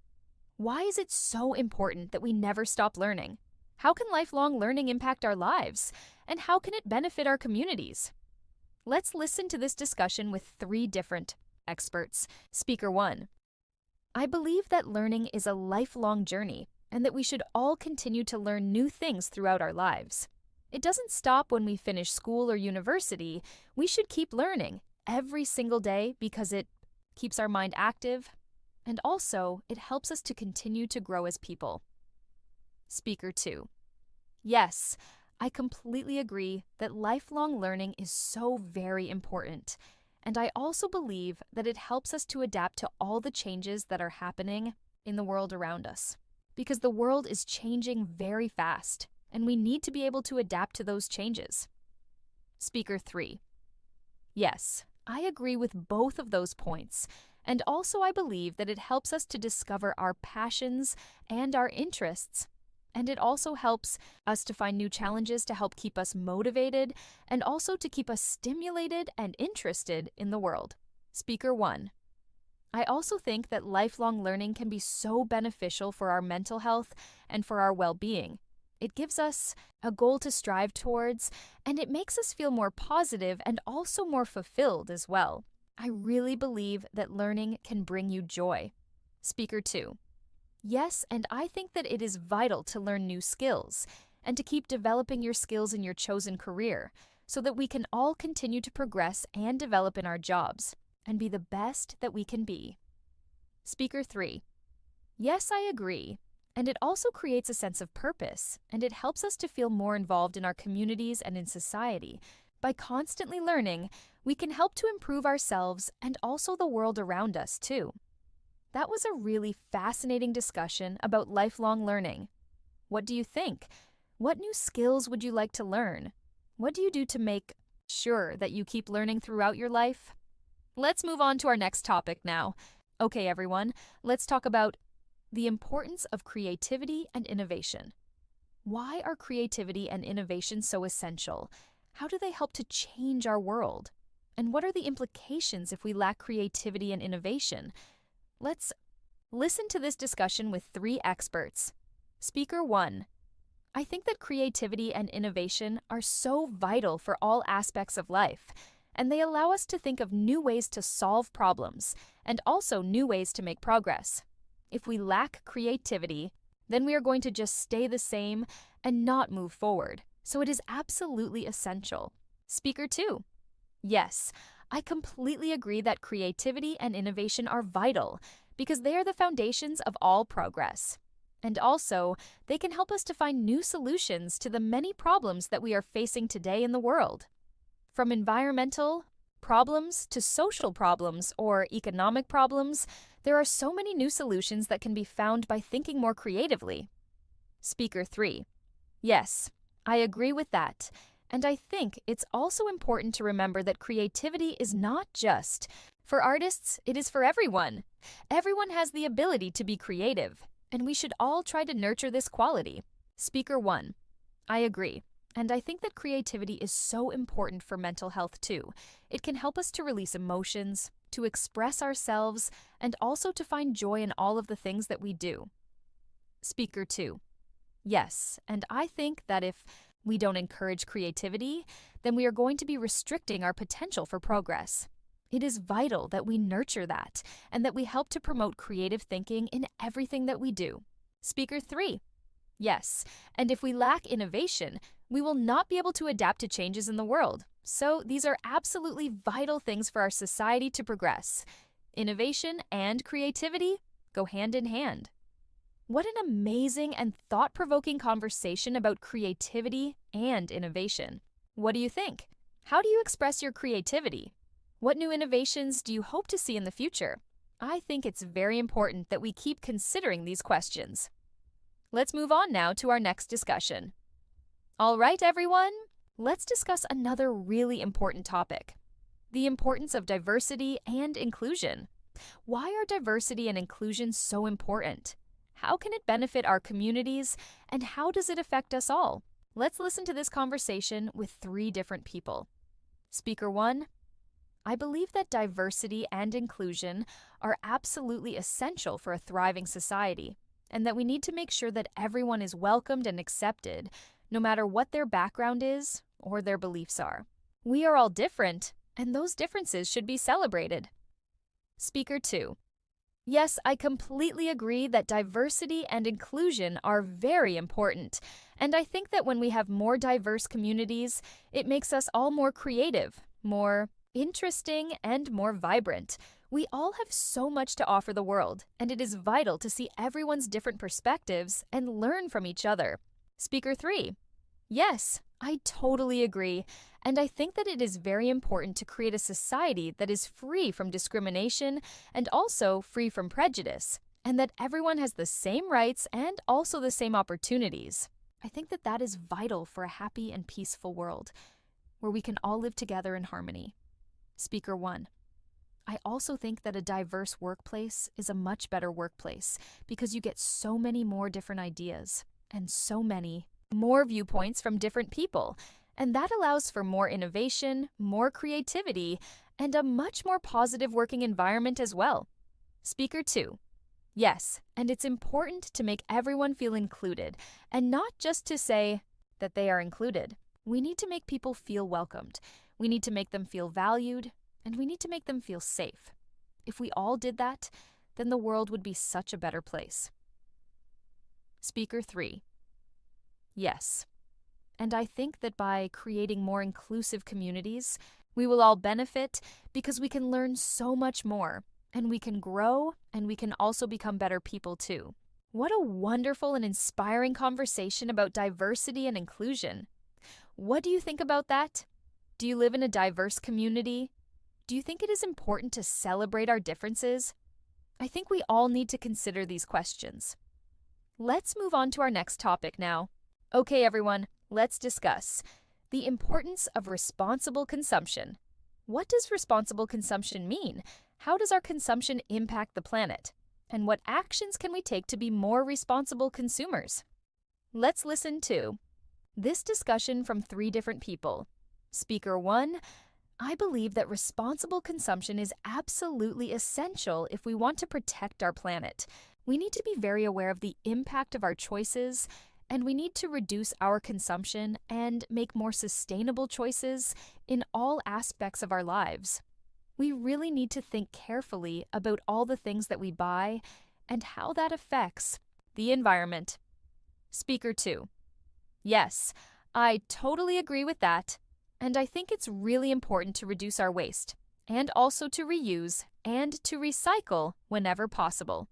Why is it so important that we never stop learning? How can lifelong learning impact our lives? And how can it benefit our communities? Let's listen to this discussion with three different experts. Speaker 1. I believe that learning is a lifelong journey and that we should all continue to learn new things throughout our lives. It doesn't stop when we finish school or university. We should keep learning every single day because it keeps our mind active, and also it helps us to continue to grow as people. Speaker 2. Yes, I completely agree that lifelong learning is so very important, and I also believe that it helps us to adapt to all the changes that are happening in the world around us, because the world is changing very fast, and we need to be able to adapt to those changes. Speaker 3. Yes, I agree with both of those points, and also I believe that it helps us to discover our passions and our interests, and it also helps us to find new challenges to help keep us motivated and also to keep us stimulated and interested in the world. Speaker 1. I also think that lifelong learning can be so beneficial for our mental health and for our well-being. It gives us a goal to strive towards, and it makes us feel more positive and also more fulfilled as well. I really believe that learning can bring you joy. Speaker 2. Yes, and I think that it is vital to learn new skills and to keep developing your skills in your chosen career so that we can all continue to progress and develop in our jobs and be the best that we can be. Speaker 3. Yes, I agree. And it also creates a sense of purpose, and it helps us to feel more involved in our communities and in society. By constantly learning, we can help to improve ourselves and also the world around us, too. That was a really fascinating discussion about lifelong learning. What do you think? What new skills would you like to learn? What do you do to make sure that you keep learning throughout your life? Let's move on to our next topic now. Okay, everyone, let's talk about the importance of creativity and innovation. Why are creativity and innovation so essential? How do they help to change our world? And what are the implications if we lack creativity and innovation? Let's listen to this discussion with 3 experts. Speaker 1. I think that creativity and innovation are so vital for all aspects of life, and they allow us to think of new ways to solve problems and also new ways to make progress. If we lack creativity, then we are going to just stay the same and not move forward. So it is absolutely essential. Speaker 2. Yes, I completely agree that creativity and innovation are vital because they are the foundations of all progress. And also, they can help us to find new solutions to the many problems that we are facing today in the world. From environmental problems to social problems or economic problems, there are so many new solutions that can be found by thinking more creatively. Speaker 3. Yes, I agree with that. And I think it's also important to remember that creativity is not just for artists, it is for everyone. Everyone has the ability to be creative, and we should all try to nurture this quality. Speaker 1. I agree. And I think that creativity is so important for mental health too. It can help us to release emotions, to express ourselves, and also to find joy in all of the things that we do. Speaker 2. Yes, and I think that if we don't encourage creativity, then we are going to be restricting our potential for progress. It is vital that we nurture that and that we help to promote creative thinking in everything that we do. Speaker 3. Yes, and if we lack innovation, we will not be able to adapt to changes in the world. So these are absolutely vital things for our society to progress. Innovation and creativity go hand in hand. What an amazing and thought-provoking conversation about creativity and innovation. What do you think? How do you express your creativity? What new innovations do you hope to see in the future? I think it's very important that we keep considering these questions. Let's move on now to our next discussion. All right, everyone, let's discuss another really important topic: the importance of diversity and inclusion. Why are diversity and inclusion so important? How can it benefit our communities, and how does it affect us all? Let's listen to this conversation with 3 different people. Speaker 1. I believe that diversity and inclusion are absolutely essential for a thriving society, and that we need to make sure that everyone is welcomed and accepted, no matter what their background is or their beliefs are. We are all different, and those differences should be celebrated. Speaker 2. Yes, I completely agree that diversity and inclusion are very important, and I think that when we have more diverse communities, it makes us all more creative, more interesting, and more vibrant. We all have so much to offer the world, and it is vital to see everyone's different perspectives and learn from each other. Speaker 3. Yes, I totally agree, and I think that it is very important to create a society that is free from discrimination and also free from prejudice, and that everyone has the same rights and also the same opportunities. I think that that is vital for a happy and peaceful world, where we can all live together in harmony. Speaker 1. I also think that a diverse workplace is a much better workplace because you get so many more different ideas and so many more viewpoints from different people, and that allows for more innovation, more creativity, and a much more positive working environment as well. Speaker 2. Yes, and it's important to make everyone feel included, and not just to say that they are included. We need to make people feel welcomed. We need to make them feel valued, and we need to make them feel safe. If we all did that, then the world would be such a better place. Speaker 3. Yes. And I think that by creating more inclusive communities, we will all benefit because we can learn so much more, and we can grow, and we can also become better people too. What a wonderful and inspiring conversation about diversity and inclusion. What do you think about that? Do you live in a diverse community? Do you think it is important to celebrate our differences? I think we all need to consider these questions. Let's move on to our next topic now. Okay, everyone, let's discuss the importance of responsible consumption. What does responsible consumption mean? How does our consumption impact the planet? And what actions can we take to be more responsible consumers? Let's listen to this discussion from 3 different people. Speaker 1, I believe that responsible consumption is absolutely essential if we want to protect our planet. We need to be very aware of the impact of our choices, and we need to reduce our consumption and make more sustainable choices in all aspects of our lives. We really need to think carefully about all the things that we buy and how that affects the environment. Speaker 2. Yes, I totally agree with that, and I think it's really important to reduce our waste, and also to reuse and to recycle whenever possible.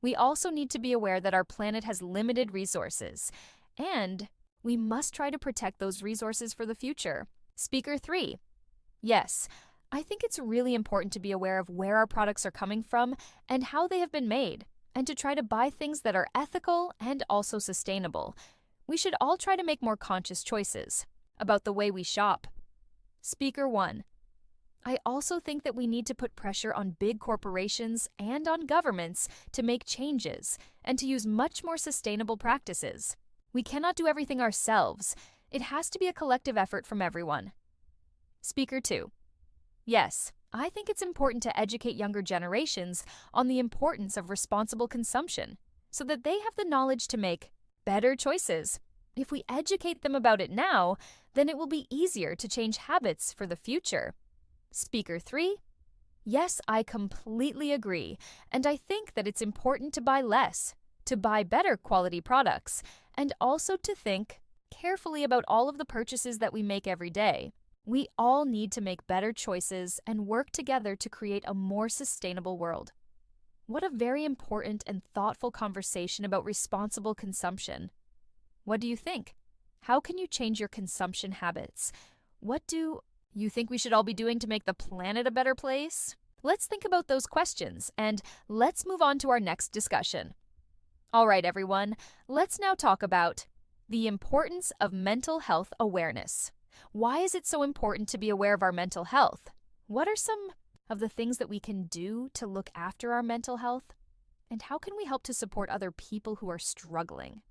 We also need to be aware that our planet has limited resources, and we must try to protect those resources for the future. Speaker 3. Yes, I think it's really important to be aware of where our products are coming from and how they have been made, and to try to buy things that are ethical and also sustainable. We should all try to make more conscious choices about the way we shop. Speaker 1. I also think that we need to put pressure on big corporations and on governments to make changes and to use much more sustainable practices. We cannot do everything ourselves. It has to be a collective effort from everyone. Speaker 2. Yes, I think it's important to educate younger generations on the importance of responsible consumption so that they have the knowledge to make better choices. If we educate them about it now, then it will be easier to change habits for the future. Speaker 3. Yes, I completely agree, and I think that it's important to buy less, to buy better quality products, and also to think carefully about all of the purchases that we make every day. We all need to make better choices and work together to create a more sustainable world. What a very important and thoughtful conversation about responsible consumption. What do you think? How can you change your consumption habits? What do you think we should all be doing to make the planet a better place? Let's think about those questions, and let's move on to our next discussion. All right, everyone, let's now talk about the importance of mental health awareness. Why is it so important to be aware of our mental health? What are some of the things that we can do to look after our mental health? And how can we help to support other people who are struggling?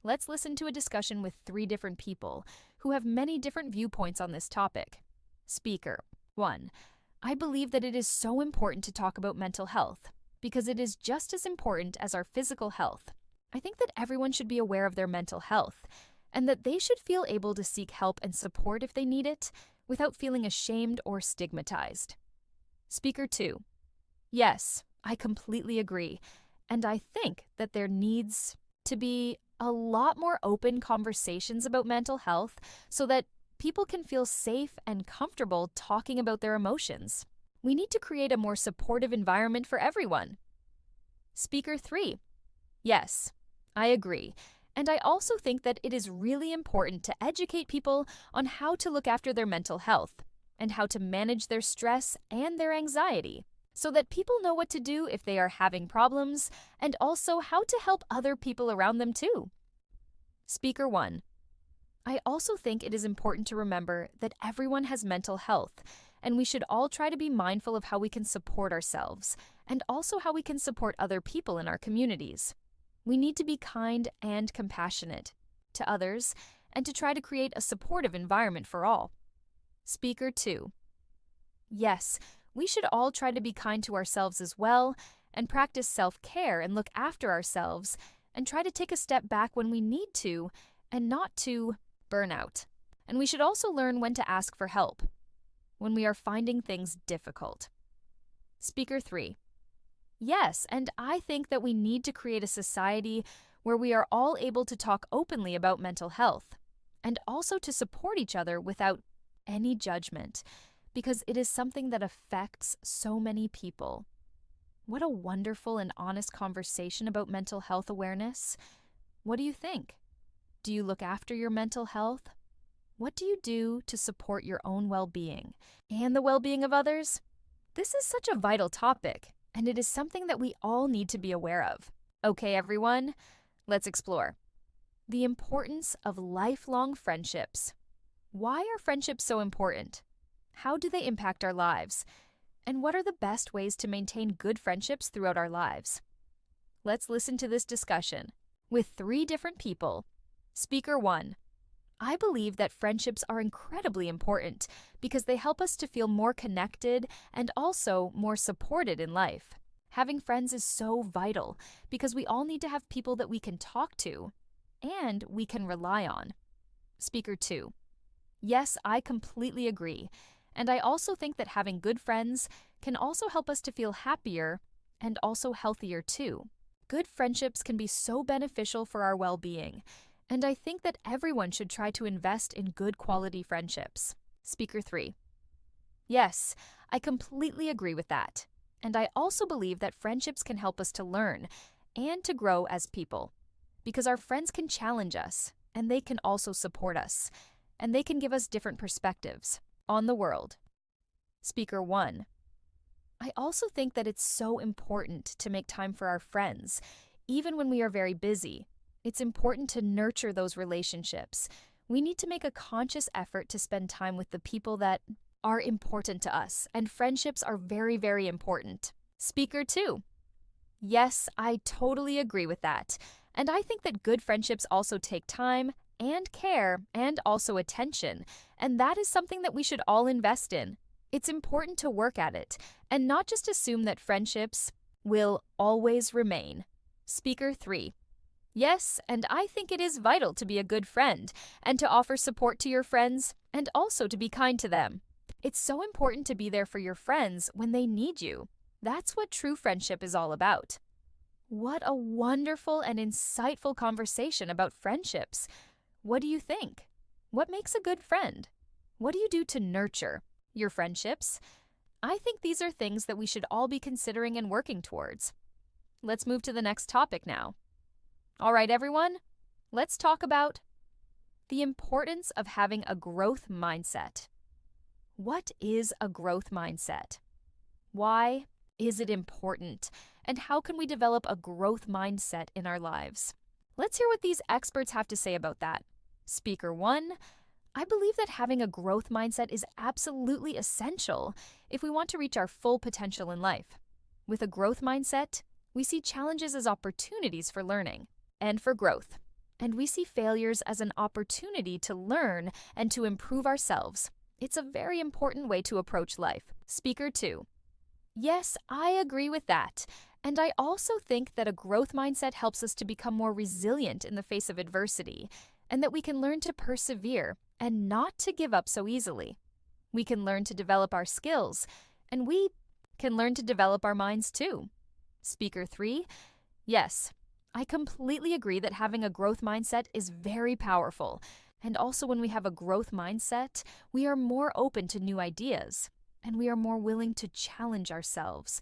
Let's listen to a discussion with 3 different people who have many different viewpoints on this topic. Speaker 1. I believe that it is so important to talk about mental health because it is just as important as our physical health. I think that everyone should be aware of their mental health and that they should feel able to seek help and support if they need it without feeling ashamed or stigmatized. Speaker 2. Yes, I completely agree, and I think that there needs to be a lot more open conversations about mental health so that people can feel safe and comfortable talking about their emotions. We need to create a more supportive environment for everyone. Speaker 3. Yes, I agree. And I also think that it is really important to educate people on how to look after their mental health and how to manage their stress and their anxiety so that people know what to do if they are having problems and also how to help other people around them too. Speaker 1. I also think it is important to remember that everyone has mental health, and we should all try to be mindful of how we can support ourselves and also how we can support other people in our communities. We need to be kind and compassionate to others and to try to create a supportive environment for all. Speaker 2. Yes, we should all try to be kind to ourselves as well and practice self-care and look after ourselves and try to take a step back when we need to and not to burn out. And we should also learn when to ask for help when we are finding things difficult. Speaker 3. Yes, and I think that we need to create a society where we are all able to talk openly about mental health and also to support each other without any judgment, because it is something that affects so many people. What a wonderful and honest conversation about mental health awareness. What do you think? Do you look after your mental health? What do you do to support your own well-being and the well-being of others? This is such a vital topic, and it is something that we all need to be aware of. Okay, everyone, let's explore. The importance of lifelong friendships. Why are friendships so important? How do they impact our lives? And what are the best ways to maintain good friendships throughout our lives? Let's listen to this discussion with 3 different people. Speaker 1. I believe that friendships are incredibly important because they help us to feel more connected and also more supported in life. Having friends is so vital because we all need to have people that we can talk to and we can rely on. Speaker 2. Yes, I completely agree. And I also think that having good friends can also help us to feel happier and also healthier too. Good friendships can be so beneficial for our well-being. And I think that everyone should try to invest in good quality friendships. Speaker 3. Yes, I completely agree with that. And I also believe that friendships can help us to learn and to grow as people. Because our friends can challenge us, and they can also support us, and they can give us different perspectives on the world. Speaker 1. I also think that it's so important to make time for our friends, even when we are very busy. It's important to nurture those relationships. We need to make a conscious effort to spend time with the people that are important to us, and friendships are very, very important. Speaker 2. Yes, I totally agree with that. And I think that good friendships also take time and care and also attention, and that is something that we should all invest in. It's important to work at it and not just assume that friendships will always remain. Speaker 3. Yes, and I think it is vital to be a good friend and to offer support to your friends and also to be kind to them. It's so important to be there for your friends when they need you. That's what true friendship is all about. What a wonderful and insightful conversation about friendships. What do you think? What makes a good friend? What do you do to nurture your friendships? I think these are things that we should all be considering and working towards. Let's move to the next topic now. All right, everyone, let's talk about the importance of having a growth mindset. What is a growth mindset? Why is it important? And how can we develop a growth mindset in our lives? Let's hear what these experts have to say about that. Speaker 1, I believe that having a growth mindset is absolutely essential if we want to reach our full potential in life. With a growth mindset, we see challenges as opportunities for learning and for growth, and we see failures as an opportunity to learn and to improve ourselves. It's a very important way to approach life. Speaker 2. Yes, I agree with that. And I also think that a growth mindset helps us to become more resilient in the face of adversity, and that we can learn to persevere and not to give up so easily. We can learn to develop our skills, and we can learn to develop our minds too. Speaker 3. Yes, I completely agree that having a growth mindset is very powerful. And also when we have a growth mindset, we are more open to new ideas, and we are more willing to challenge ourselves.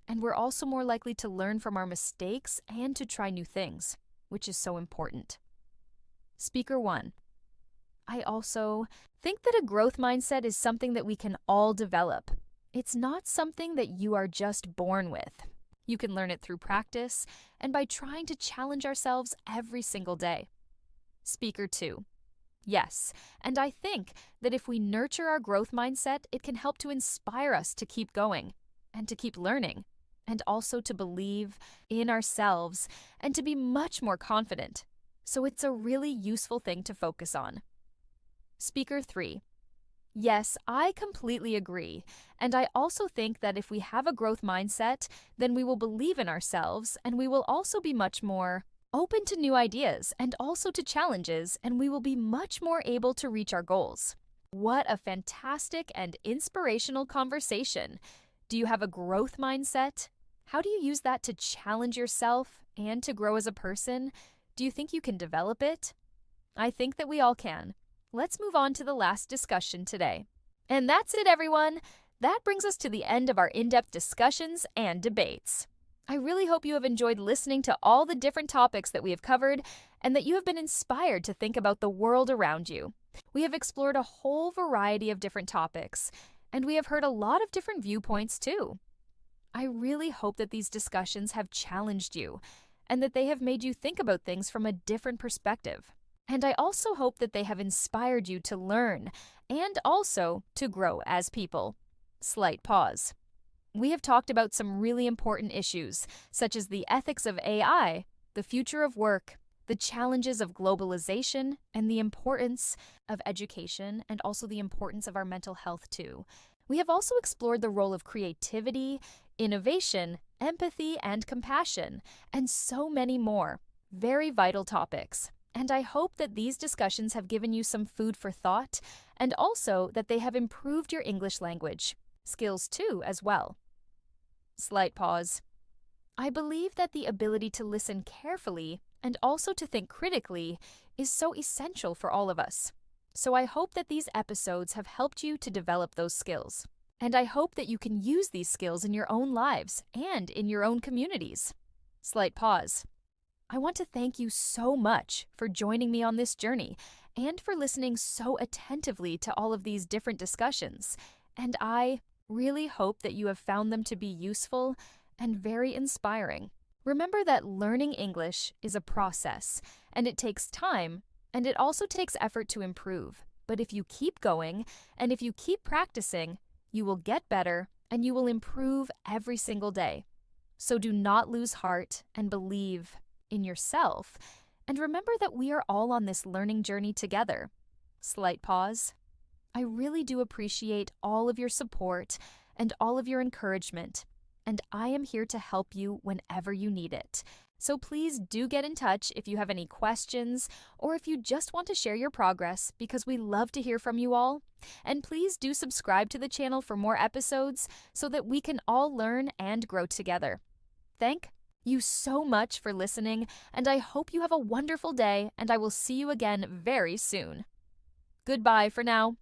And we're also more likely to learn from our mistakes and to try new things, which is so important. Speaker 1. I also think that a growth mindset is something that we can all develop. It's not something that you are just born with. You can learn it through practice and by trying to challenge ourselves every single day. Speaker 2. Yes, and I think that if we nurture our growth mindset, it can help to inspire us to keep going and to keep learning, and also to believe in ourselves and to be much more confident. So it's a really useful thing to focus on. Speaker 3. Yes, I completely agree. And I also think that if we have a growth mindset, then we will believe in ourselves and we will also be much more open to new ideas and also to challenges, and we will be much more able to reach our goals. What a fantastic and inspirational conversation. Do you have a growth mindset? How do you use that to challenge yourself and to grow as a person? Do you think you can develop it? I think that we all can. Let's move on to the last discussion today. And that's it, everyone. That brings us to the end of our in-depth discussions and debates. I really hope you have enjoyed listening to all the different topics that we have covered and that you have been inspired to think about the world around you. We have explored a whole variety of different topics, and we have heard a lot of different viewpoints too. I really hope that these discussions have challenged you and that they have made you think about things from a different perspective. And I also hope that they have inspired you to learn and also to grow as people. Slight pause. We have talked about some really important issues, such as the ethics of AI, the future of work, the challenges of globalization, and the importance of education, and also the importance of our mental health too. We have also explored the role of creativity, innovation, empathy, and compassion, and so many more. Very vital topics. And I hope that these discussions have given you some food for thought, and also that they have improved your English language skills too as well. Slight pause. I believe that the ability to listen carefully and also to think critically is so essential for all of us. So I hope that these episodes have helped you to develop those skills. And I hope that you can use these skills in your own lives and in your own communities. Slight pause. I want to thank you so much for joining me on this journey and for listening so attentively to all of these different discussions. And I really hope that you have found them to be useful and very inspiring. Remember that learning English is a process, and it takes time, and it also takes effort to improve. But if you keep going, and if you keep practicing, you will get better, and you will improve every single day. So do not lose heart and believe in yourself, and remember that we are all on this learning journey together. Slight pause. I really do appreciate all of your support and all of your encouragement, and I am here to help you whenever you need it. So please do get in touch if you have any questions or if you just want to share your progress, because we love to hear from you all. And please do subscribe to the channel for more episodes so that we can all learn and grow together. Thank you so much for listening, and I hope you have a wonderful day, and I will see you again very soon. Goodbye for now.